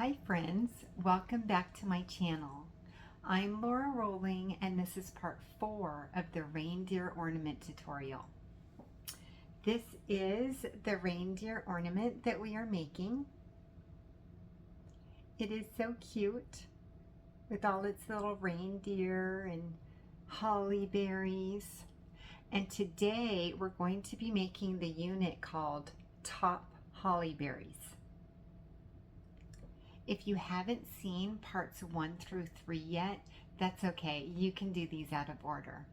Hi friends, welcome back to my channel. I'm Lora Rolling and this is part 4 of the reindeer ornament tutorial. This is the reindeer ornament that we are making. It is so cute with all its little reindeer and holly berries. And today we're going to be making the unit called Top Holly Berries. If you haven't seen parts 1 through 3 yet, that's okay. You can do these out of order.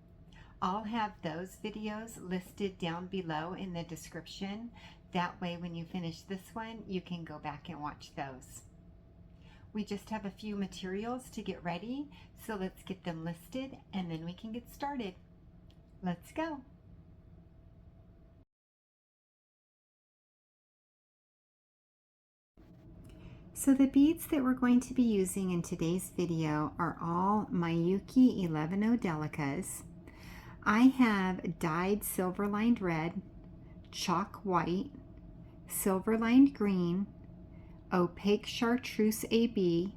I'll have those videos listed down below in the description. That way when you finish this one, you can go back and watch those. We just have a few materials to get ready, so let's get them listed and then we can get started. Let's go. So the beads that we're going to be using in today's video are all Miyuki Delicas. I have dyed silver lined red, chalk white, silver lined green, opaque chartreuse AB,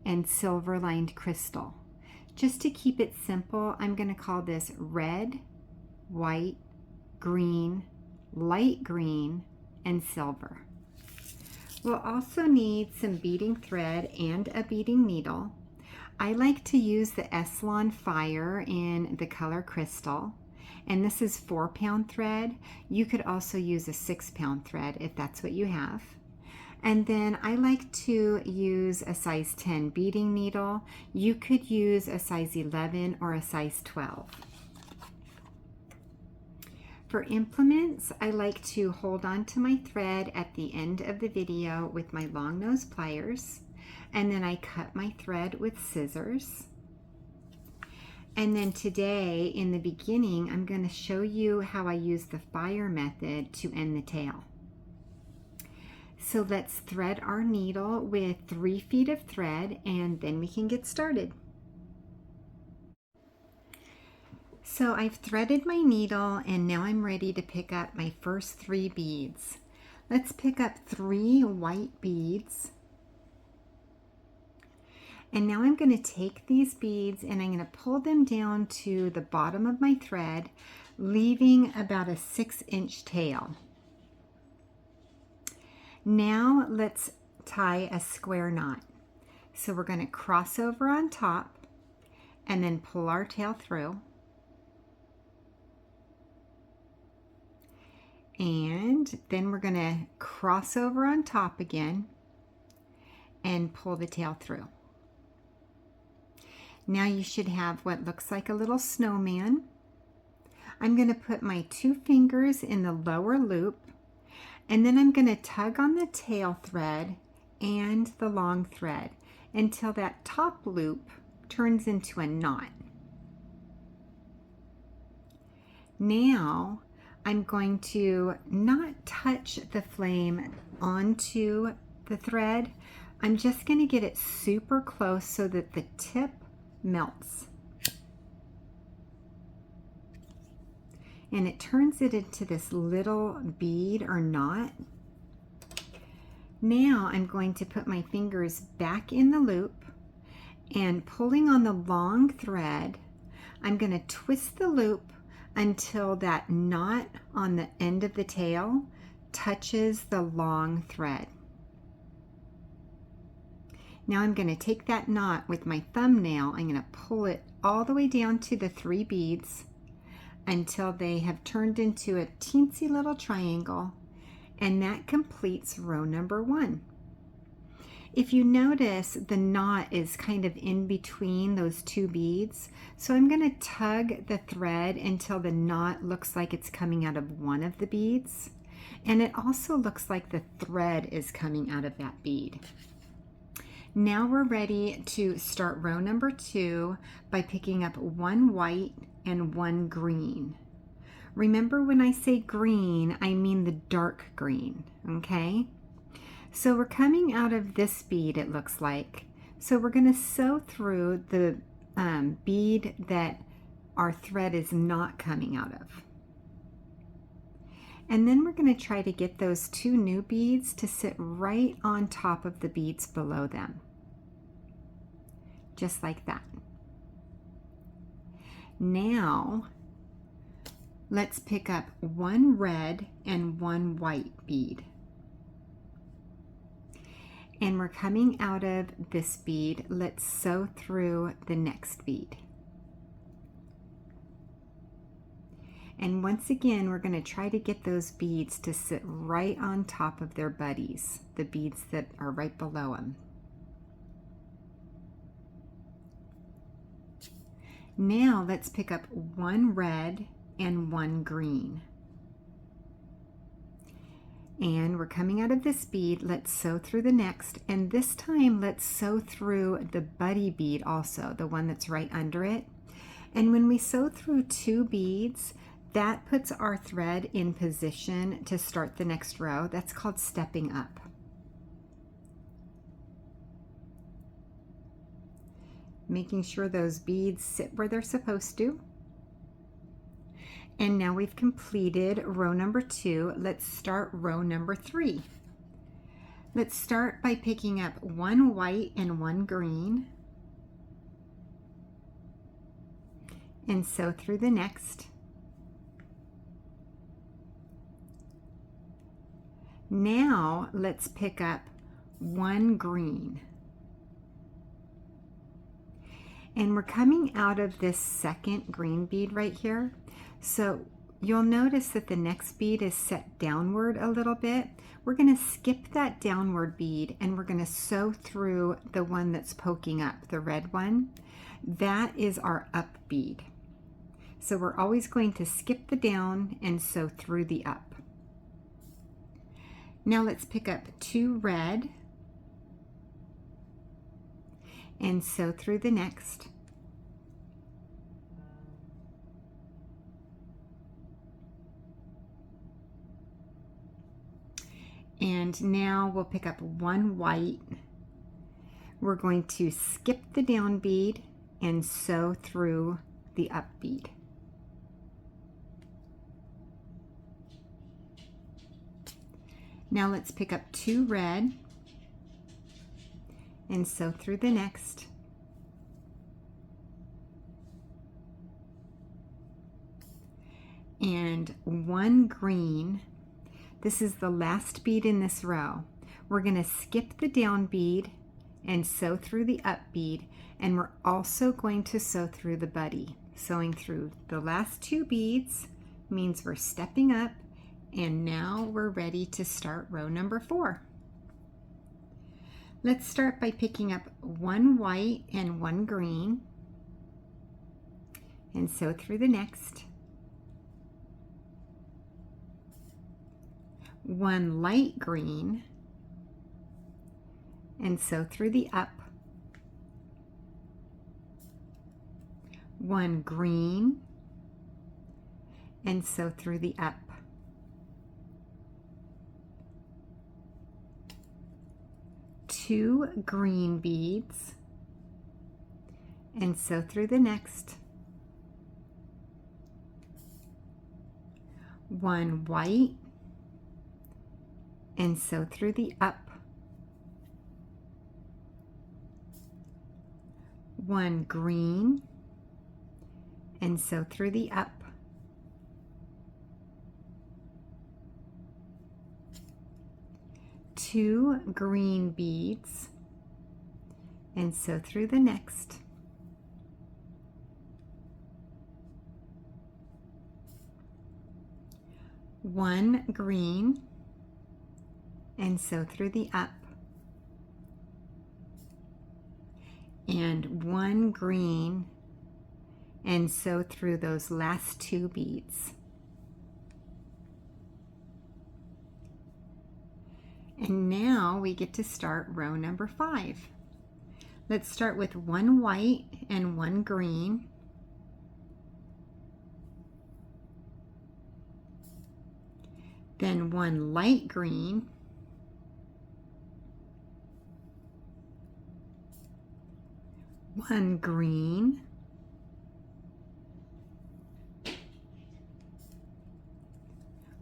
and silver lined crystal. Just to keep it simple, I'm going to call this red, white, green, light green, and silver. We'll also need some beading thread and a beading needle. I like to use the Eslon Fire in the color crystal, and this is 4-pound thread. You could also use a 6-pound thread if that's what you have. And then I like to use a size 10 beading needle. You could use a size 11 or a size 12. For implements, I like to hold on to my thread at the end of the video with my long nose pliers, and then I cut my thread with scissors. And then today, in the beginning, I'm going to show you how I use the fire method to end the tail. So let's thread our needle with 3 feet of thread, and then we can get started. So I've threaded my needle and now I'm ready to pick up my first 3 beads. Let's pick up 3 white beads. And now I'm going to take these beads and I'm going to pull them down to the bottom of my thread, leaving about a 6-inch tail. Now let's tie a square knot. So we're going to cross over on top and then pull our tail through. And then we're going to cross over on top again and pull the tail through. Now you should have what looks like a little snowman. I'm going to put my 2 fingers in the lower loop, and then I'm going to tug on the tail thread and the long thread until that top loop turns into a knot. Now I'm going to not touch the flame onto the thread. I'm just going to get it super close so that the tip melts. And it turns it into this little bead or knot. Now I'm going to put my fingers back in the loop and pulling on the long thread, I'm going to twist the loop until that knot on the end of the tail touches the long thread. Now I'm going to take that knot with my thumbnail, I'm going to pull it all the way down to the 3 beads until they have turned into a teensy little triangle, and that completes row number 1. If you notice, the knot is kind of in between those 2 beads, so I'm going to tug the thread until the knot looks like it's coming out of one of the beads, and it also looks like the thread is coming out of that bead. Now we're ready to start row number 2 by picking up 1 white and 1 green. Remember, when I say green, I mean the dark green, okay? So we're coming out of this bead, it looks like. So we're going to sew through the bead that our thread is not coming out of. And then we're going to try to get those 2 new beads to sit right on top of the beads below them. Just like that. Now, let's pick up 1 red and 1 white bead. And we're coming out of this bead. Let's sew through the next bead. And once again, we're going to try to get those beads to sit right on top of their buddies, the beads that are right below them. Now let's pick up 1 red and 1 green. And we're coming out of this bead. Let's sew through the next, and this time let's sew through the buddy bead also, the one that's right under it. And when we sew through 2 beads, that puts our thread in position to start the next row. That's called stepping up. Making sure those beads sit where they're supposed to. And now we've completed row number 2. Let's start row number 3. Let's start by picking up 1 white and 1 green. And sew through the next. Now let's pick up 1 green. And we're coming out of this second green bead right here. So you'll notice that the next bead is set downward a little bit. We're going to skip that downward bead and we're going to sew through the one that's poking up, the red one. That is our up bead. So we're always going to skip the down and sew through the up. Now let's pick up 2 red and sew through the next. And now we'll pick up 1 white. We're going to skip the down bead and sew through the up bead. Now let's pick up 2 red and sew through the next. And 1 green. This is the last bead in this row. We're going to skip the down bead and sew through the up bead, and we're also going to sew through the buddy. Sewing through the last 2 beads means we're stepping up, and now we're ready to start row number 4. Let's start by picking up 1 white and 1 green and sew through the next. 1 light green and sew through the up. 1 green and sew through the up. 2 green beads and sew through the next. 1 white and sew through the up. 1 green and sew through the up. 2 green beads and sew through the next. 1 green and sew through the up. And 1 green and sew through those last 2 beads. And now we get to start row number 5. Let's start with 1 white and 1 green. Then 1 light green. 1 green.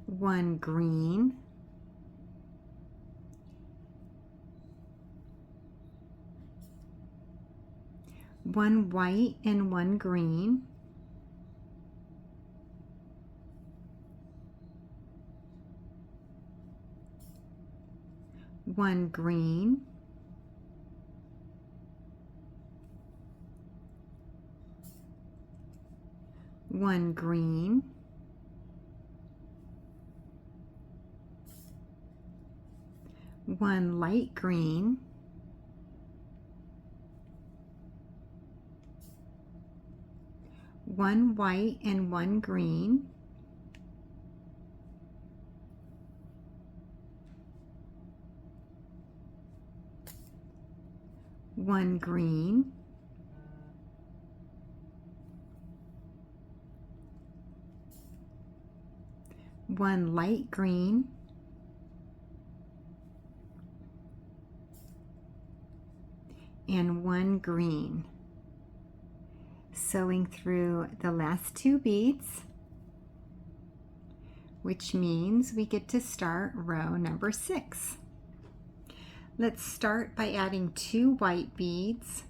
1 1 green, one white and 1 green, one green, one green, one light green, one white and 1 green, one green, one light green, and one green. Sewing through the last 2 beads, which means we get to start row number 6. Let's start by adding 2 white beads,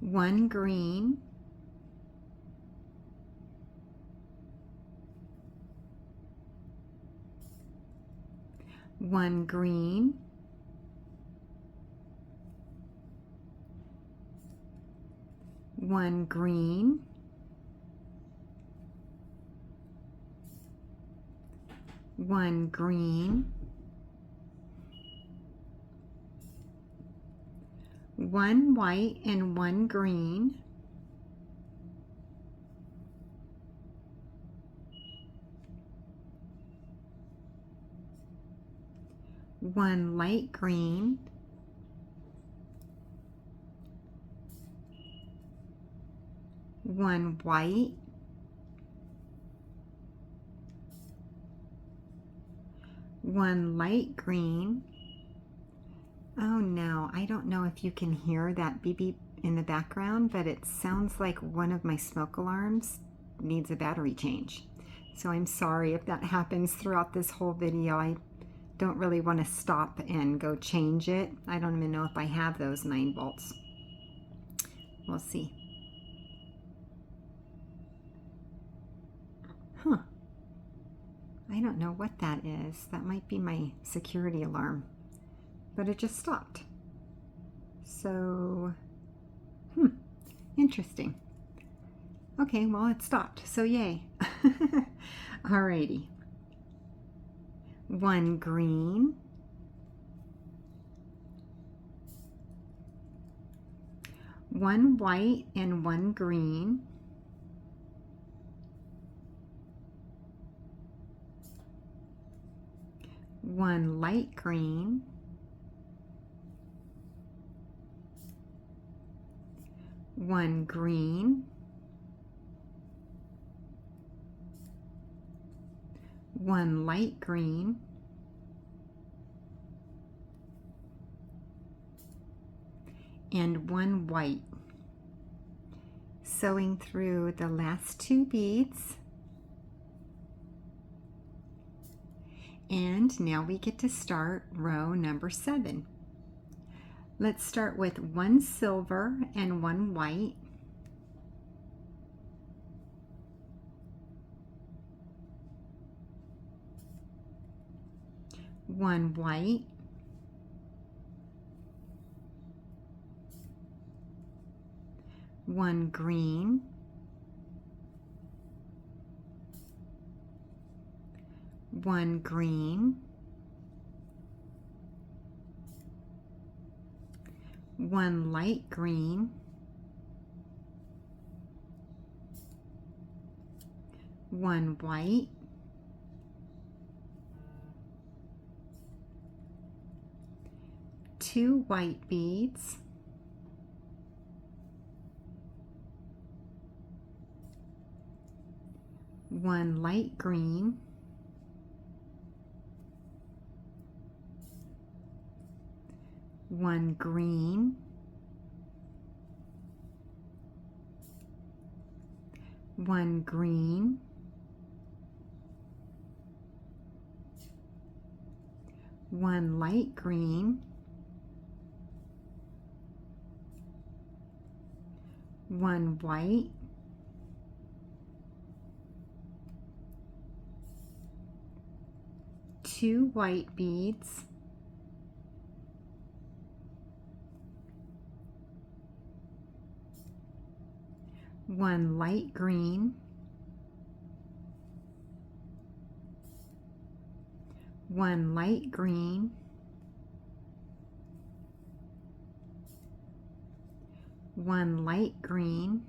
one green, one green, one green, one green, one white and 1 green, one light green, one white, one light green. Oh no, I don't know if you can hear that beep beep in the background, but it sounds like one of my smoke alarms needs a battery change. So I'm sorry if that happens throughout this whole video. I don't really want to stop and go change it. I don't even know if I have those 9 volts. We'll see. Huh. I don't know what that is. That might be my security alarm. But it just stopped. So, interesting. Okay, well, it stopped. So yay. Alrighty. One green, one white and 1 green, one light green, one green, one light green, and one white. Sewing through the last 2 beads. And now we get to start row number 7. Let's start with 1 silver and 1 white. One white, one green, one green, one light green, one white, two white beads, one light green, 1 green, 1 green, 1 light green, 1 white, 2 white beads, 1 light green, 1 light green, 1 light green,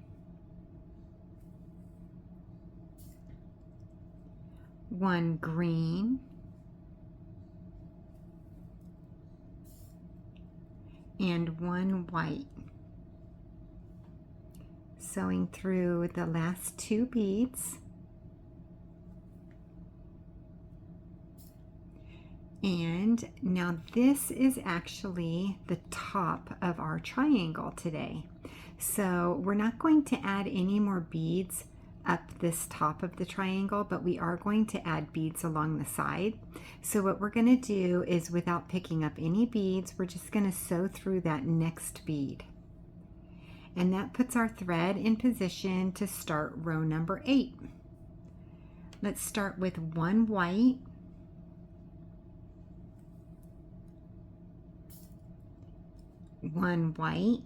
1 green, and 1 white. Sewing through the last 2 beads. And now this is actually the top of our triangle today. So we're not going to add any more beads up this top of the triangle, but we are going to add beads along the side. So what we're going to do is, without picking up any beads, we're just going to sew through that next bead. And that puts our thread in position to start row number 8. Let's start with 1 white, 1 white,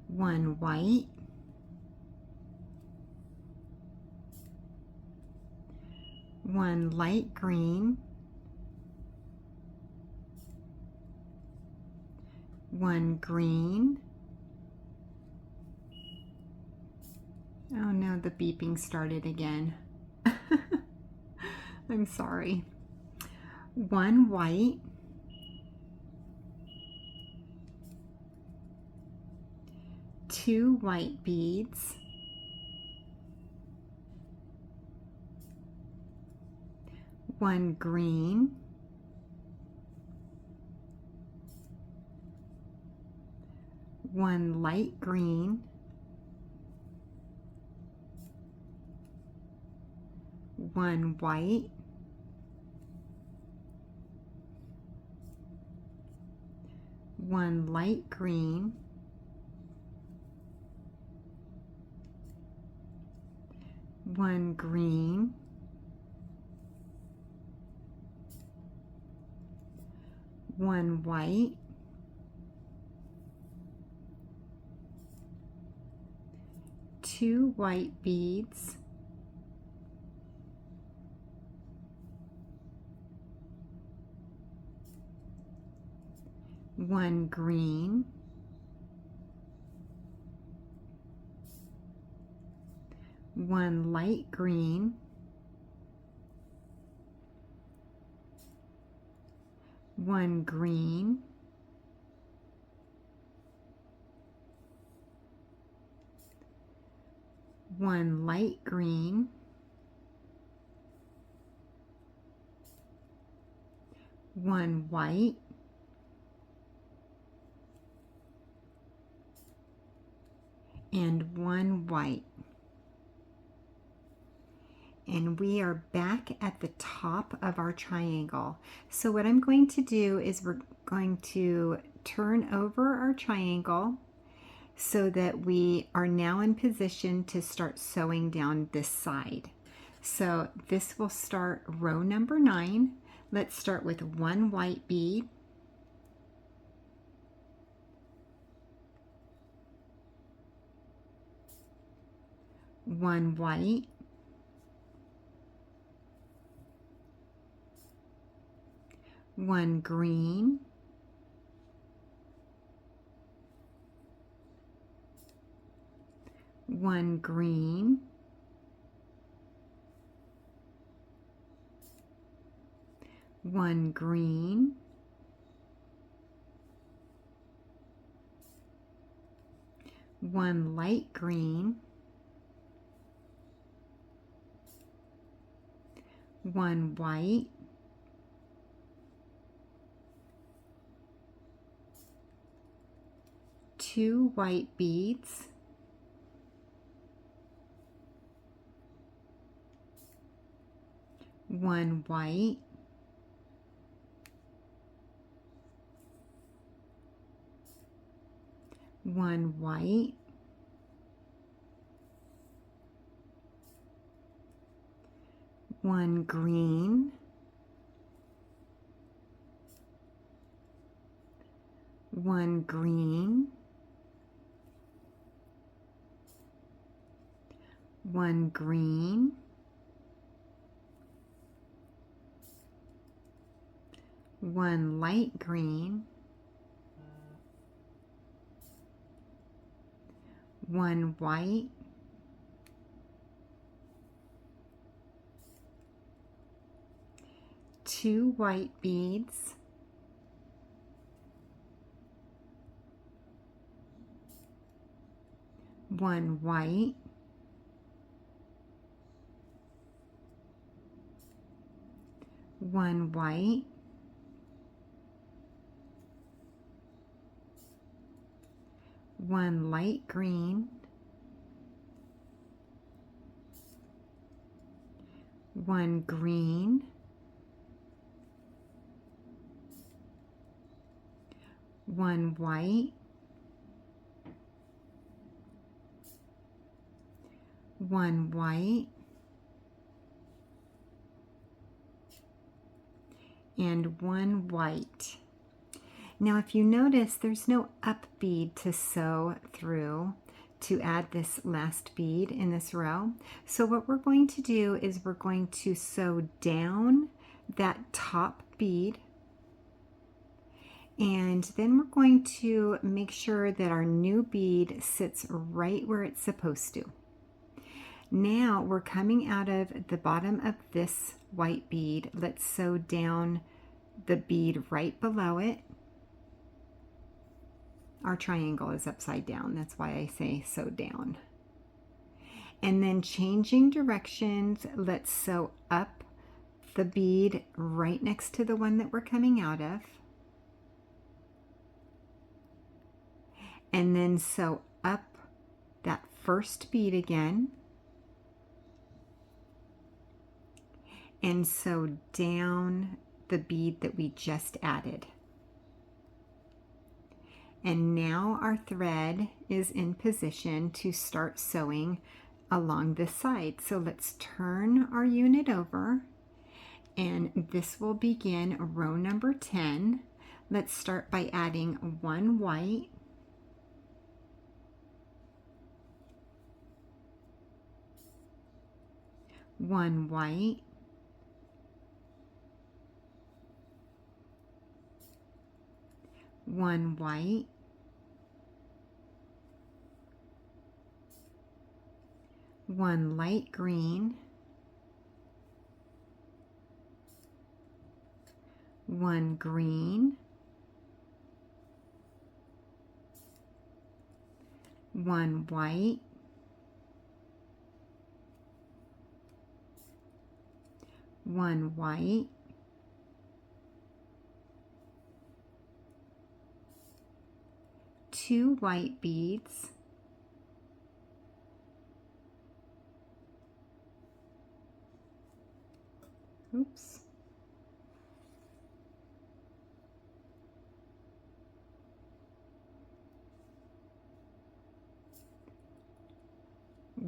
1 white, 1 light green, 1 green. Oh no, the beeping started again. I'm sorry. 1 white, 2 white beads, 1 green, 1 light green, 1 white, 1 light green, 1 green, 1 white, 2 white beads, 1 green, 1 light green, 1 green, 1 light green, 1 white, and 1 white. And we are back at the top of our triangle. So what I'm going to do is we're going to turn over our triangle so that we are now in position to start sewing down this side. So this will start row number 9. Let's start with 1 white bead, 1 white, 1 green, 1 green, 1 green, 1 light green, 1 white, 2 white beads, 1 white, 1 white, 1 green, 1 green, 1 green, 1 light green, 1 white, 2 white beads, 1 white, 1 white, 1 light green, 1 green, 1 white, 1 white, and 1 white. Now if you notice, there's no up bead to sew through to add this last bead in this row. So what we're going to do is we're going to sew down that top bead, and then we're going to make sure that our new bead sits right where it's supposed to. Now we're coming out of the bottom of this white bead. Let's sew down the bead right below it. Our triangle is upside down. That's why I say sew down. And then changing directions, let's sew up the bead right next to the one that we're coming out of. And then sew up that first bead again. And sew down the bead that we just added. And now our thread is in position to start sewing along this side. So let's turn our unit over, and this will begin row number 10. Let's start by adding 1 white, 1 white, 1 white, 1 light green, 1 green, 1 white, 1 white, 2 white beads,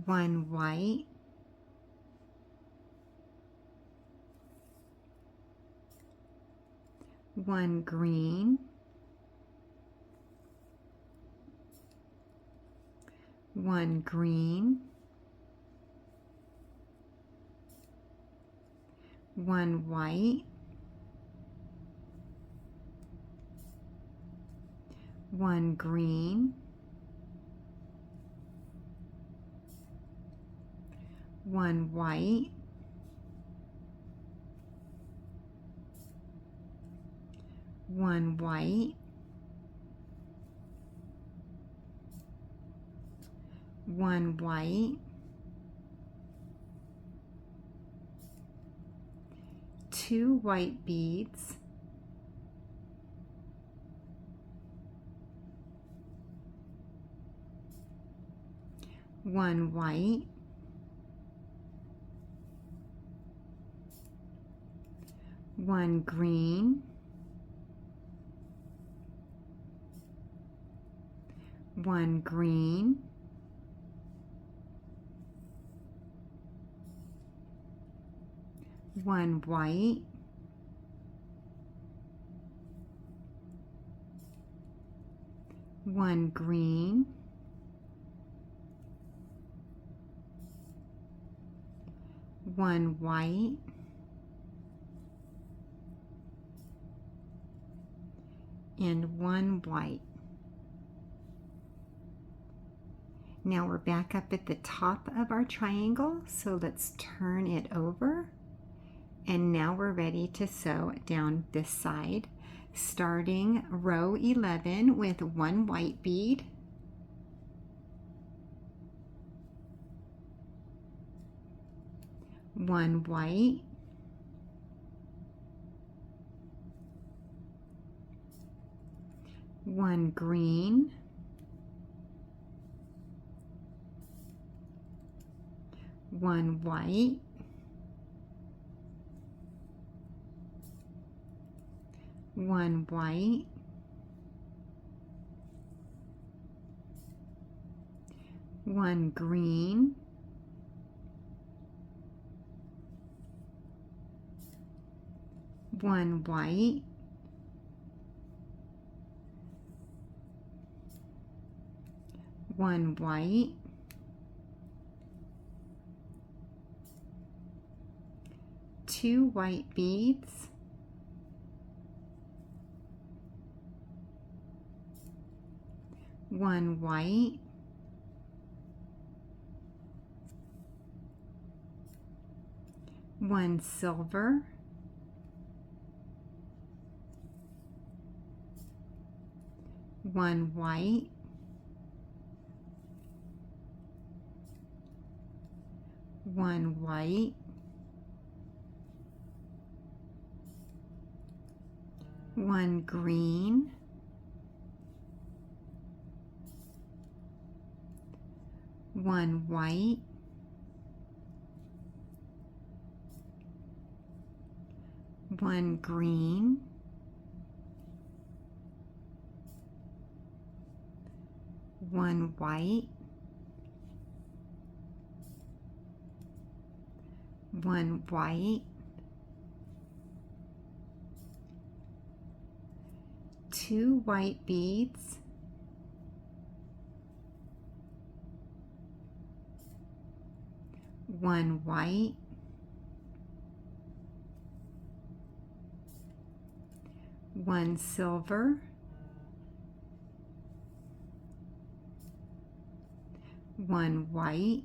1 white, 1 green, 1 green, 1 white, 1 green, 1 white, 1 white, 1 white, 2 white beads, 1 white, 1 green, 1 green, 1 white, 1 green, 1 white, and 1 white. Now we're back up at the top of our triangle, so let's turn it over. And now we're ready to sew down this side, starting row 11 with 1 white bead, 1 white, 1 green, 1 white, 1 white, 1 green, 1 white, 1 white, 2 white beads, 1 white, 1 silver, 1 white, 1 white, 1 green, 1 white, 1 green, 1 white, 1 white, 2 white beads, 1 white, 1 silver, 1 white,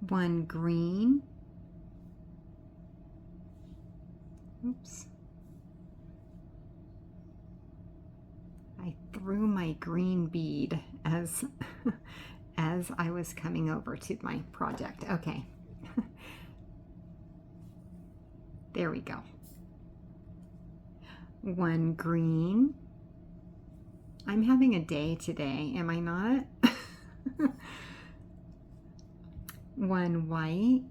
1 green, oops, I threw my green bead as as I was coming over to my project. Okay. There we go. 1 green. I'm having a day today, am I not? 1 white,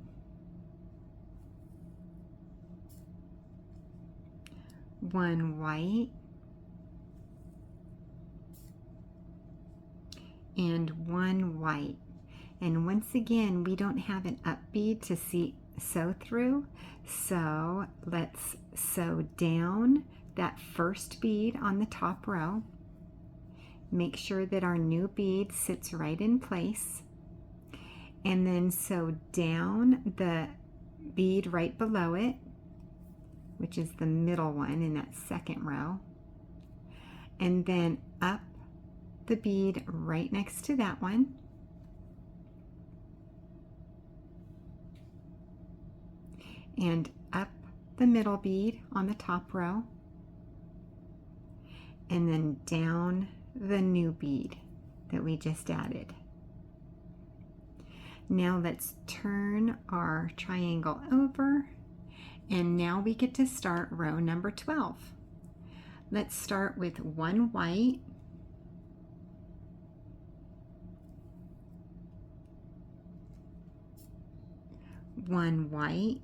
1 white, and 1 white. And once again, we don't have an up bead to sew through, so let's sew down that first bead on the top row. Make sure that our new bead sits right in place, and then sew down the bead right below it, which is the middle one in that second row, and then up the bead right next to that one, and up the middle bead on the top row, and then down the new bead that we just added. Now let's turn our triangle over, and now we get to start row number 12. Let's start with one white, one white,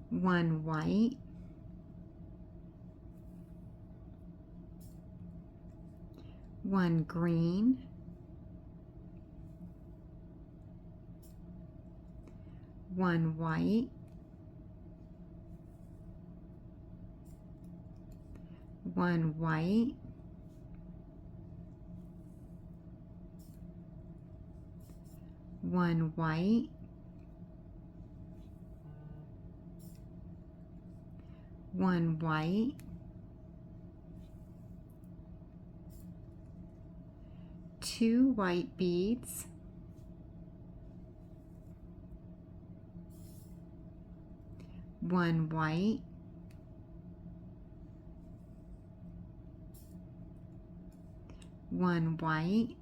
one white, one green, one white, one white, one white, one white, two white beads, one white, one white,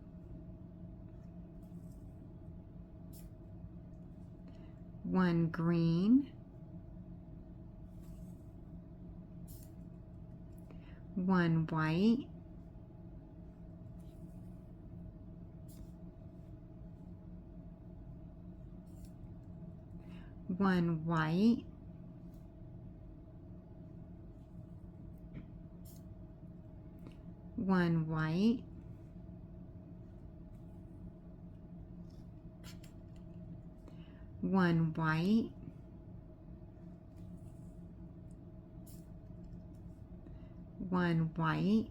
one green, one white, one white, one white, one white, one white,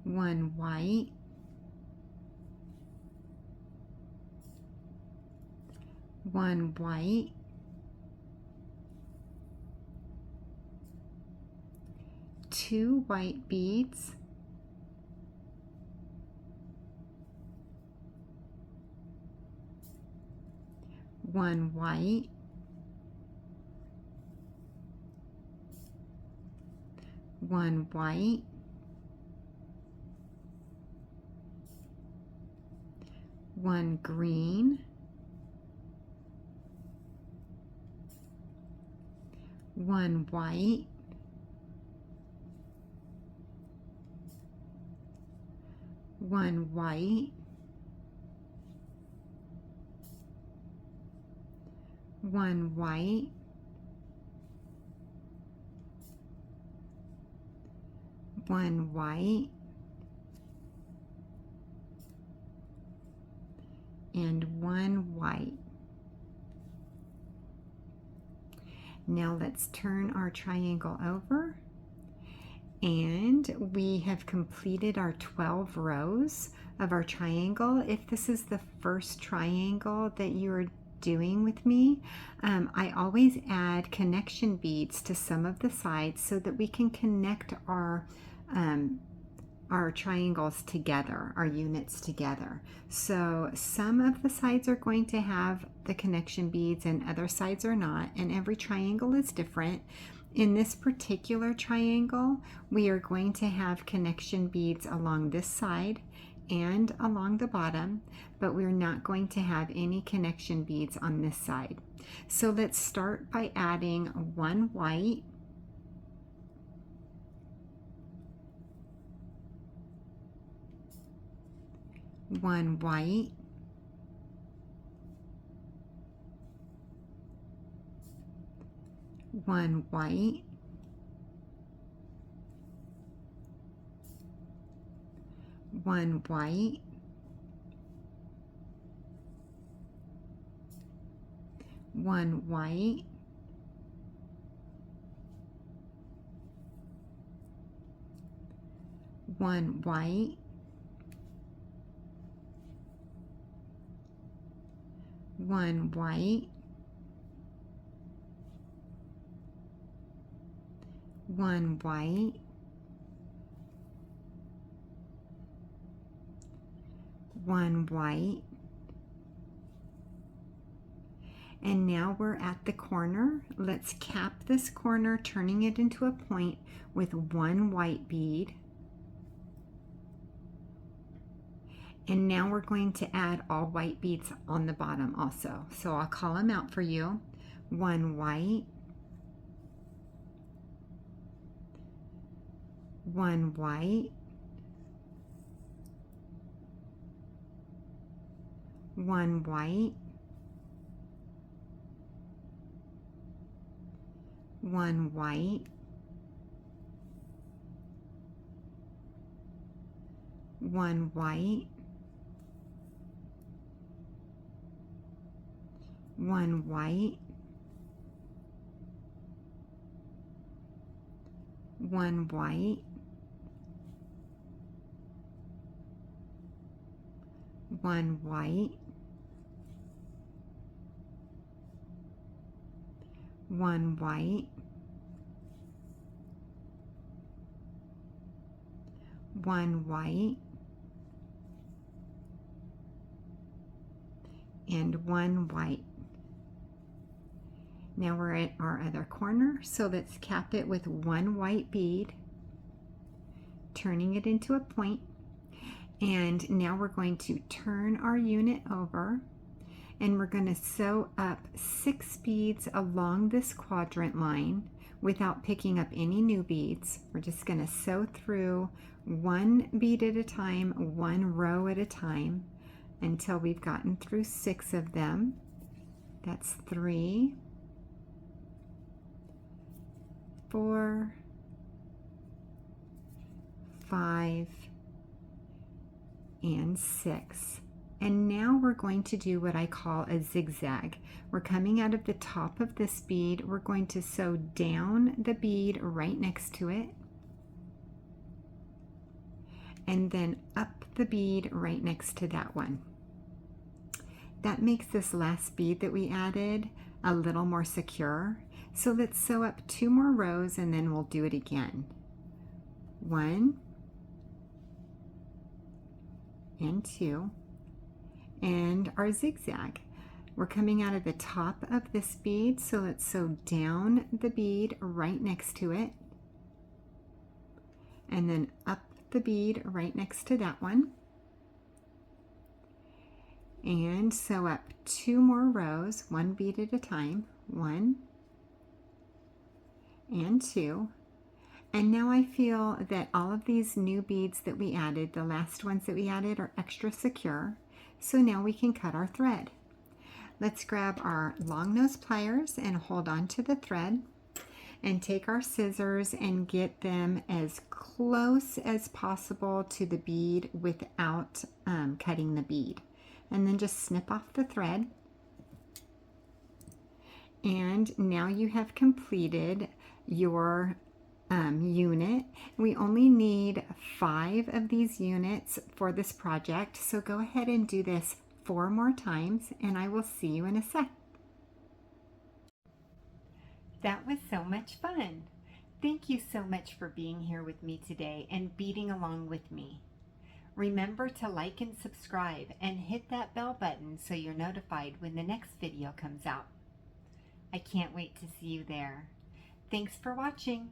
one white, one white, two white beads, one white, one white, one green, one white, one white, one white, one white, and one white. Now let's turn our triangle over, and we have completed our 12 rows of our triangle. If this is the first triangle that you're doing with me, I always add connection beads to some of the sides so that we can connect our triangles together, our units together. So some of the sides are going to have the connection beads and other sides are not, and every triangle is different. In this particular triangle, we are going to have connection beads along this side and along the bottom, but we're not going to have any connection beads on this side. So let's start by adding one white, one white, one white, one white, one white, one white, one white, one white, one white, And now we're at the corner. Let's cap this corner, turning it into a point with one white bead. And now we're going to add all white beads on the bottom also. So I'll call them out for you. One white, one white, one white, one white, one white, one white, one white, one white, one white, one white, and one white. Now we're at our other corner, so let's cap it with one white bead, turning it into a point. And now we're going to turn our unit over, and we're going to sew up 6 beads along this quadrant line without picking up any new beads. We're just going to sew through one bead at a time, one row at a time, until we've gotten through 6 of them. That's 3, 4, 5, and 6. And now we're going to do what I call a zigzag. We're coming out of the top of this bead. We're going to sew down the bead right next to it, and then up the bead right next to that one. That makes this last bead that we added a little more secure. So let's sew up 2 more rows, and then we'll do it again. 1 and 2, and our zigzag. We're coming out of the top of this bead, so let's sew down the bead right next to it, and then up the bead right next to that one, and sew up 2 more rows, 1 bead at a time. 1 and 2. And now I feel that all of these new beads that we added, the last ones that we added, are extra secure. So now we can cut our thread. Let's grab our long nose pliers and hold on to the thread, and take our scissors and get them as close as possible to the bead without cutting the bead. And then just snip off the thread. And now you have completed your unit. We only need 5 of these units for this project, so go ahead and do this 4 more times, and I will see you in a sec. That was so much fun. Thank you so much for being here with me today and beading along with me. Remember to like and subscribe and hit that bell button so you're notified when the next video comes out. I can't wait to see you there. Thanks for watching.